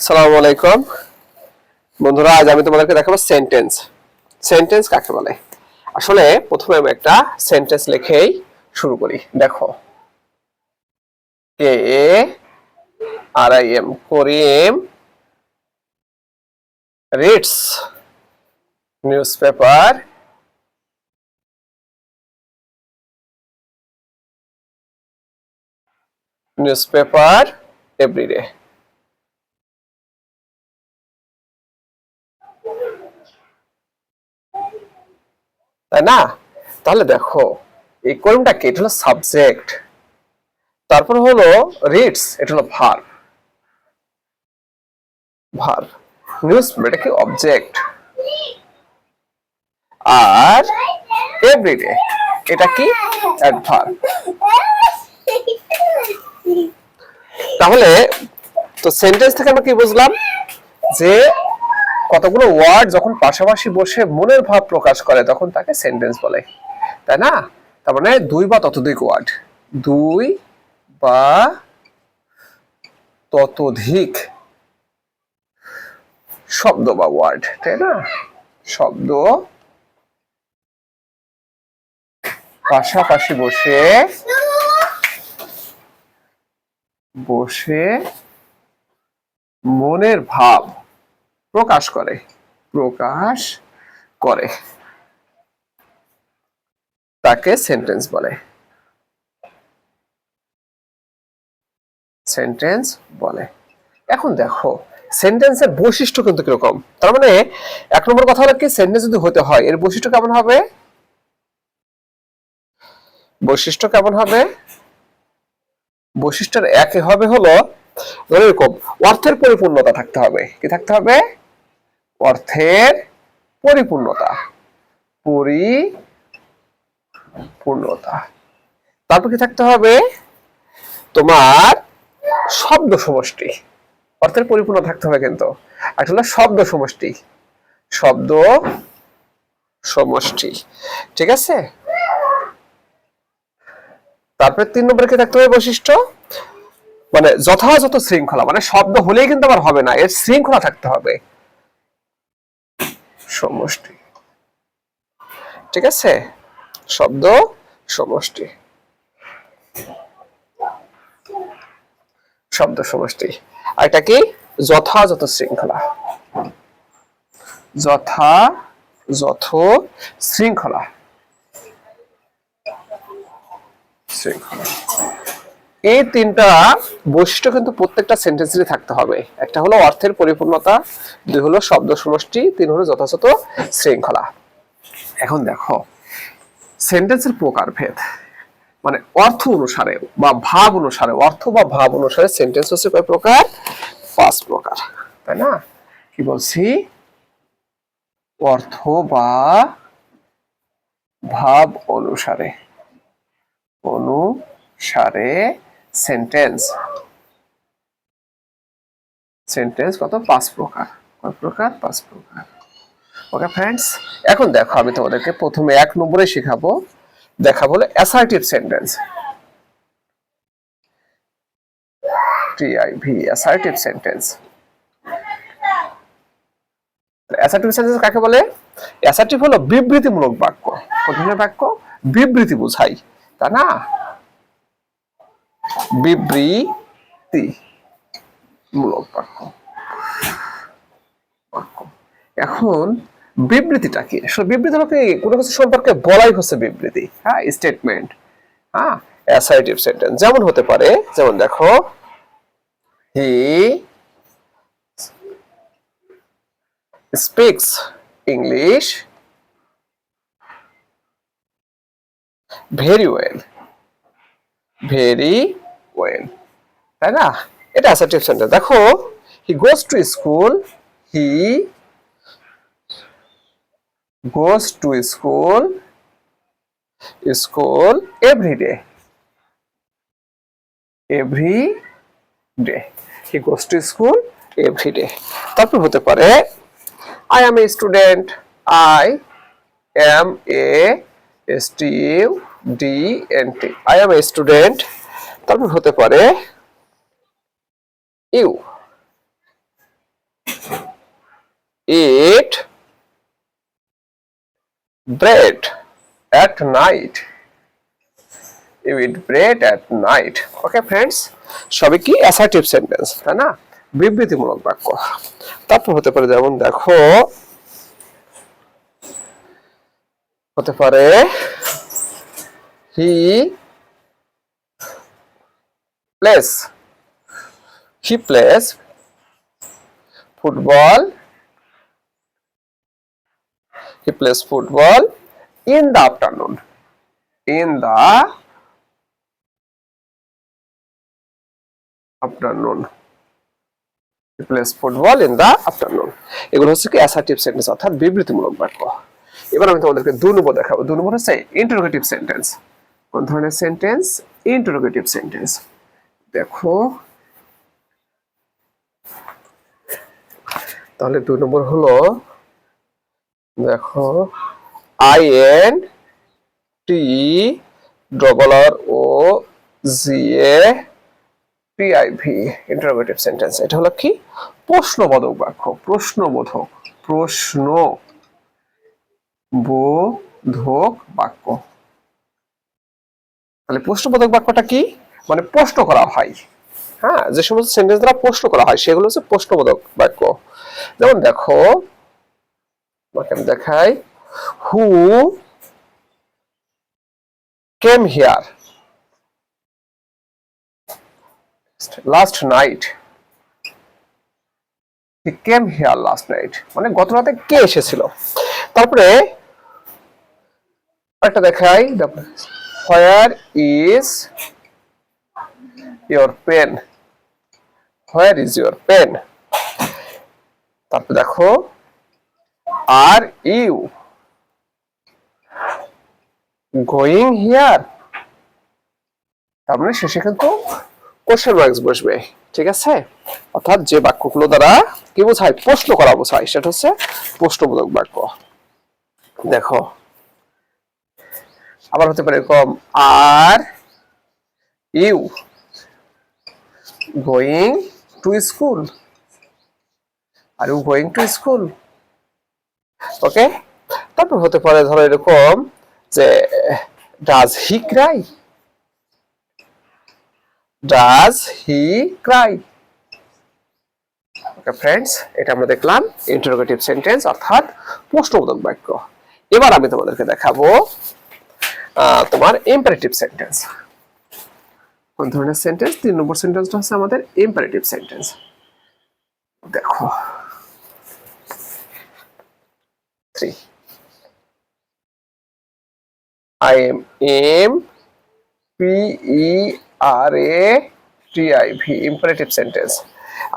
আসসালামু আলাইকুম বন্ধুরা, আজ আমি তোমাদেরকে দেখাবো সেন্টেন্স। সেন্টেন্স কাকে বলে? আসলে প্রথমে আমি একটা সেন্টেন্স লিখেই শুরু করি। দেখো, K A R I M, Karim reads newspaper everyday. তাই না? তাহলে দেখো, এই করিমটা কি? এটা হলো সাবজেক্ট, তারপর হলো রিডস, এটা হলো ভার্ব। নিউজ এটা কি? অবজেক্ট। আর এভরিডে এটা কি? অ্যাডভার্ব। তাহলে তো সেন্টেন্স থেকে আমরা কি বুঝলাম? যে কতগুলো ওয়ার্ড যখন পাশাপাশি বসে মনের ভাব প্রকাশ করে তখন তাকে সেন্টেন্স বলে, তাই না? তার মানে দুই বা ততোধিক ওয়ার্ড, দুই বা ততোধিক শব্দ বা ওয়ার্ড, তাই না? শব্দ পাশাপাশি বসে মনের ভাব প্রকাশ করে তাকে সেন্টেন্স বলে। এখন দেখো, সেন্টেন্সের বৈশিষ্ট্য কিন্তু কিরকম। তার মানে এক নম্বর কথা হলো কি, সেন্টেন্স যদি হতে হয় এর বৈশিষ্ট্য কেমন হবে? বৈশিষ্ট্যের একে হবে হলো এরকম, অর্থের পরিপূর্ণতা থাকতে হবে। কি থাকতে হবে? অর্থের পরিপূর্ণতা। তারপর কি থাকতে হবে? তোমার শব্দ সমষ্টি। অর্থের পরিপূর্ণ থাকতে হবে কিন্তু আসলে শব্দ সমষ্টি। ঠিক আছে? তারপরে 3 নম্বরে কি থাকতে হবে বৈশিষ্ট্য? মানে যথাযথ শৃঙ্খলা। মানে শব্দ হলেই কিন্তু আবার হবে না, এর শৃঙ্খলা থাকতে হবে। সমষ্টি। ঠিক আছে? শব্দ সমষ্টি। আর এটা কি? যথাযথ শৃঙ্খলা। শৃঙ্খলা। এই তিনটা বৈশিষ্ট্য কিন্তু প্রত্যেকটা সেন্টেন্সেরই থাকতে হবে। একটা হলো অর্থের পরিপূর্ণতা, দুই হলো শব্দ সমষ্টি, তিন হলো যথাযথ শৃঙ্খলা। এখন দেখো, সেন্টেন্সের প্রকারভেদ মানে অর্থ অনুসারে বা ভাব অনুসারে, অর্থ বা ভাব অনুসারে সেন্টেন্স হচ্ছে কয় প্রকার? 5 প্রকার, তাই না? কি বলছি? অর্থ বা ভাব অনুসারে সেন্টেন্স কত? 5 প্রকার। কয় প্রকার? 5 প্রকার। ওকে ফ্রেন্ডস, এখন দেখো, আমি তোমাদেরকে প্রথমে 1 নম্বরে শেখাবো, দেখাবো হলো অ্যাসার্টিভ সেন্টেন্স। অ্যাসার্টিভ সেন্টেন্স কাকে বলে? অ্যাসার্টিভ হলো বিবৃতিমূলক বাক্য। কোন ধরনের বাক্য? বিবৃতি বোঝাই, তাই না? বিবৃতিমূলক বাক্য। এখন বিবৃতিটা কি? আসলে বিবৃতি হলো কি? কোনো কিছু সম্পর্কে বলাই হচ্ছে বিবৃতি, হ্যাঁ, স্টেটমেন্ট। হ্যাঁ, অ্যাসার্টিভ সেন্টেন্স যেমন হতে পারে, যেমন দেখো, he speaks English very well. তাই না? এটা অ্যাসার্টিভ সেন্টেন্স। দেখো, he goes to school every day. He goes to school every day. তারপর হতে পারে, I am a student. I am a student. I am a student. তারপর হতে পারে, you eat bread at night. You eat bread at night. Okay friends, সবই কি assertive sentence, তাই না, বিবৃতিমূলক বাক্য। তারপর হতে পারে যেমন দেখো, হতে পারে he plays football, he plays football in the afternoon. In the afternoon. He plays football in the afternoon. এগুলো হচ্ছে কি অ্যাসার্টিভ সেন্টেন্স অর্থাৎ বিবৃতিমূলক বাক্য। এবার আমি তোমাদেরকে 2 নম্বর দেখাবো। 2 নম্বর হচ্ছে ইন্টারোগেটিভ সেন্টেন্স। কোন ধরনের সেন্টেন্স? Interrogative sentence. দেখো তাহলে 2 নম্বর হলো, দেখো I N T O G A P I V, interrogative sentence. এটা হলো কি প্রশ্নবোধক বাক্য। প্রশ্নবোধক বাক্য। তাহলে প্রশ্নবোধক বাক্যটা কি? মানে প্রশ্ন করা হয়। হ্যাঁ, যে সমস্ত সেন্টেন্স দ্বারা প্রশ্ন করা হয় সেগুলো হচ্ছে প্রশ্নবোধক বাক্য। যেমন দেখো, তোমাকে আমি দেখাই, who came here last night. He came here last night মানে গত রাতে কে এসেছিল। তারপরে একটা দেখাই, where is your pen, where is your pen. তারপর দেখো, আর ইউ গোয়িং হিয়ার, তার মানে শেষে কিন্তু কোশ্চেন মার্কস বসবে, ঠিক আছে। অর্থাৎ যে বাক্যগুলো দ্বারা কি বোঝায়, প্রশ্ন করা বোঝায়, সেটা হচ্ছে প্রশ্নবোধক বাক্য। দেখো আবার হতে পারে এরকম, are you going to school, are you going to school. Okay. তারপর হতে পারে ধরো এরকম যে, does he cry, does he cry. Okay friends, এটা আমরা দেখলাম ইন্টারোগেটিভ সেন্টেন্স অর্থাৎ প্রশ্নবোধক বাক্য। এবার আমি তোমাদেরকে দেখাবো তোমার ইম্পারেটিভ সেন্টেন্স। কোন ধরনের সেন্টেন্স? 3 নম্বর সেন্টেন্সটা হচ্ছে আমাদের ইম্পারেটিভ সেন্টেন্স। দেখো 3 I am imperative imperative sentence।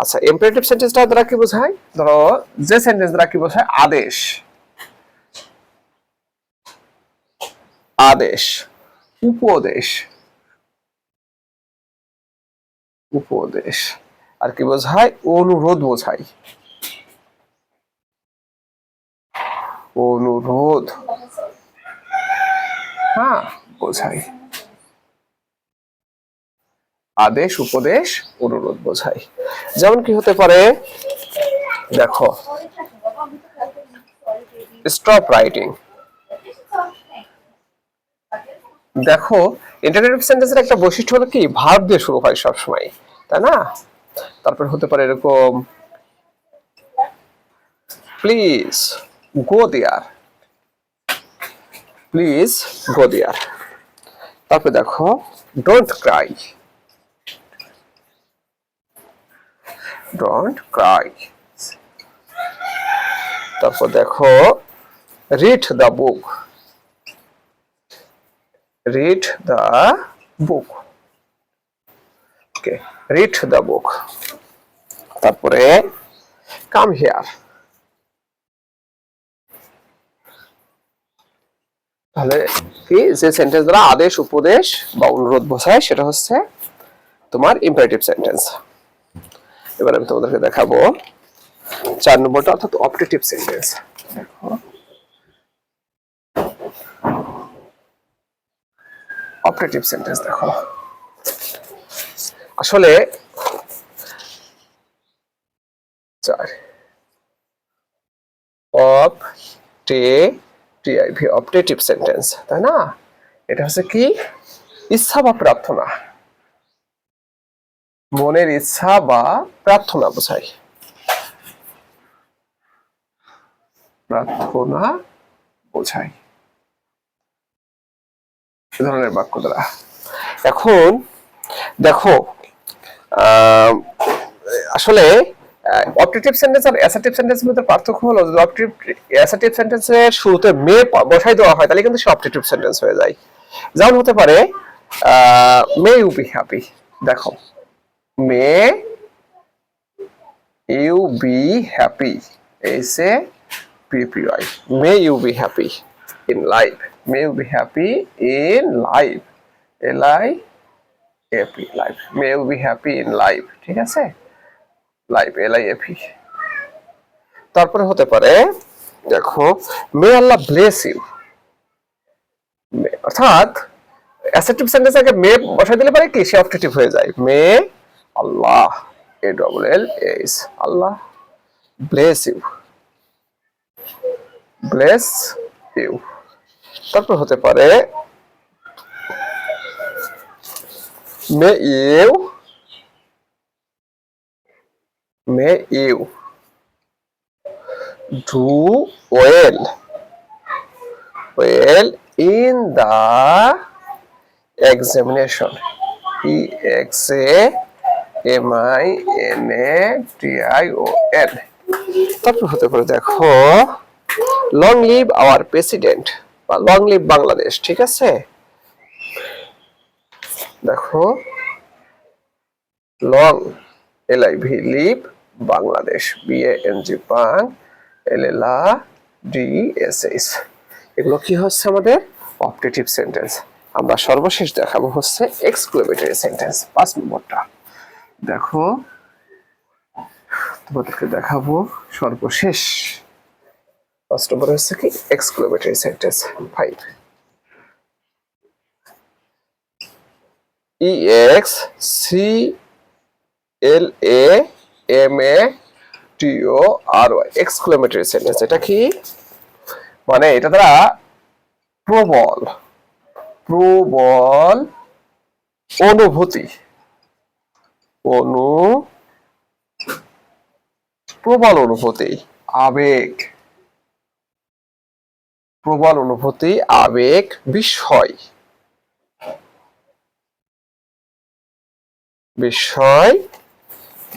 আচ্ছা, ইম্পারেটিভ সেন্টেন্সটা দ্বারা কি বোঝায়? ধরো যে সেন্টেন্স দ্বারা কি বোঝায়, আদেশ, আদেশ, উপদেশ, উপদেশ, আর কি বোঝায়, অনুরোধ বোঝায়, অনুরোধ, হ্যাঁ বোঝায়। আদেশ, উপদেশ, অনুরোধ বোঝায়। যেমন কি হতে পারে, দেখো স্টপ রাইটিং। দেখো ইন্টারোগেটিভ সেন্টেন্সের একটা বৈশিষ্ট্য হলো কি, ভার্ব দিয়ে শুরু হয় সব সময়, তাই না। তারপর হতে পারে এরকম, please go there, please go দেয়ার। তারপর দেখো, ডোন্ট ক্রাই, ডোন্ট ক্রাই। তারপর দেখো, read the book, read the book. Okay, read the book. তারপরে কাম হিয়ার। তাহলে কি, যে সেন্টেন্স দ্বারা আদেশ, উপদেশ বা অনুরোধ বোঝায় সেটা হচ্ছে তোমার ইম্পারেটিভ সেন্টেন্স। এবার আমি তোমাদেরকে দেখাবো 4 নম্বরটা অর্থাৎ অপটেটিভ সেন্টেন্স। দেখো অপটেটিভ সেন্টেন্স, দেখো আসলে অপটেটিভ অপটেটিভ সেন্টেন্স, তাই না? এটা হচ্ছে কি ইচ্ছা বা প্রার্থনা, মনের ইচ্ছা বা প্রার্থনা বোঝায়, প্রার্থনা বোঝায় এ ধরনের বাক্য দ্বারা। এখন দেখো আসলে অবজেক্টিভ সেন্টেন্স আর অ্যাসার্টিভ সেন্টেন্সের মধ্যে পার্থক্য হলো যদি অ্যাসার্টিভ সেন্টেন্সের শুরুতে মে বসাই দেওয়া হয় তাহলে কিন্তু সে অবজেক্টিভ সেন্টেন্স হয়ে যায়। যেমন হতে পারে মে ইউ বি হ্যাপি, দেখো may you be happy, S A PPY, may you be happy in life, may you be happy in life, LIFE, life, may you be happy in life, ঠিক আছে, life LIFE। তারপরে হতে পারে দেখো may Allah bless you, অর্থাৎ assertive sentence আগে may বসাই দিলে পারে কি সে অবজেক্টিভ হয়ে যায়, may Allah ALLS Allah bless you, bless you. তারপর হতে পারে may you do well in the examination, EXAMINATION। তারপর হতে পারে দেখো লং লিভ আওয়ার প্রেসিডেন্ট বা লং লিভ বাংলাদেশ, ঠিক আছে, দেখো long LIV live Bangladesh, BANG বাং LLADSH। এগুলো কি হচ্ছে আমাদের অবজেক্টিভ সেন্টেন্স। আমরা সর্বশেষ দেখাবো হচ্ছে এক্সক্লেমেটরি সেন্টেন্স, 5 নম্বরটা দেখো, তোমাদেরকে দেখাবো সর্বশেষ 5 নম্বর হচ্ছে কি exclamatory sentence 5, EXCLAMATORY exclamatory sentence. এটা কি মানে এটা দ্বারা প্রবল অনুভূতি, প্রবল অনুভূতি, আবেগ, প্রবল অনুভূতি, আবেগ, বিস্ময়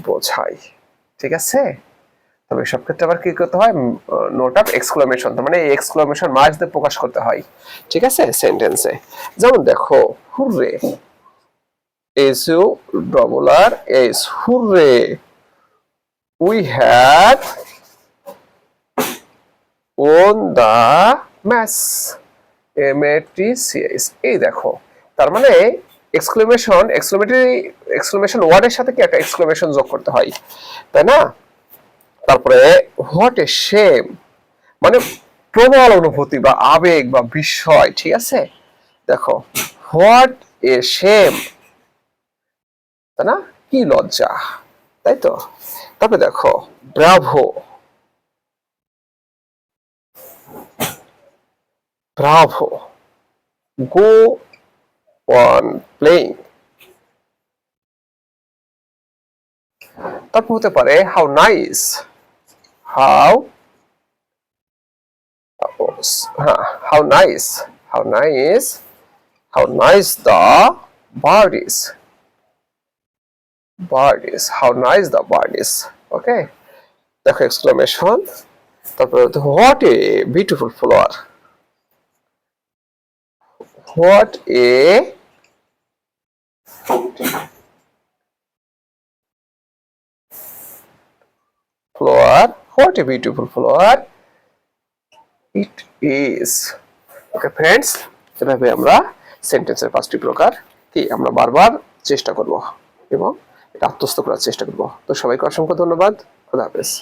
বোঝায়, ঠিক আছে। তবে সব ক্ষেত্রে আবার কি করতে হয় নোট অফ এক্সক্লেমেশন, তার মানে এই এক্সক্লেমেশন মার্ক দিয়ে প্রকাশ করতে হয়, ঠিক আছে সেন্টেন্সে। যেমন দেখো hurray, SURRS hurray, we have won the match, MATCH। এই দেখো তার মানে এক্সক্লেমেশন ওয়ার্ডের সাথে কি একটা এক্সক্লেমেশন যোগ করতে হয়, তাই না। তারপরে হোয়াট এ শেম মানে প্রবল অনুভূতি বা আবেগ বা বিস্ময়, ঠিক আছে, দেখো হোয়াট এ শেম, তাই না, কি লজ্জা, তাই তো। তারপরে দেখো ব্রাভো, go on playing। তারপর হতে পারে how nice, how nice the bird is, how nice the bird is, ওকে, দেখো এক্সক্লেমেশন। তারপরে what a beautiful flower, what a beautiful flower it is। Okay friends, এভাবে আমরা সেন্টেন্সের 5টি প্রকার কি আমরা বারবার চেষ্টা করব এবং এটা আত্মস্থ করার চেষ্টা করব। তো সবাইকে অসংখ্য ধন্যবাদ, খোদা হাফেজ।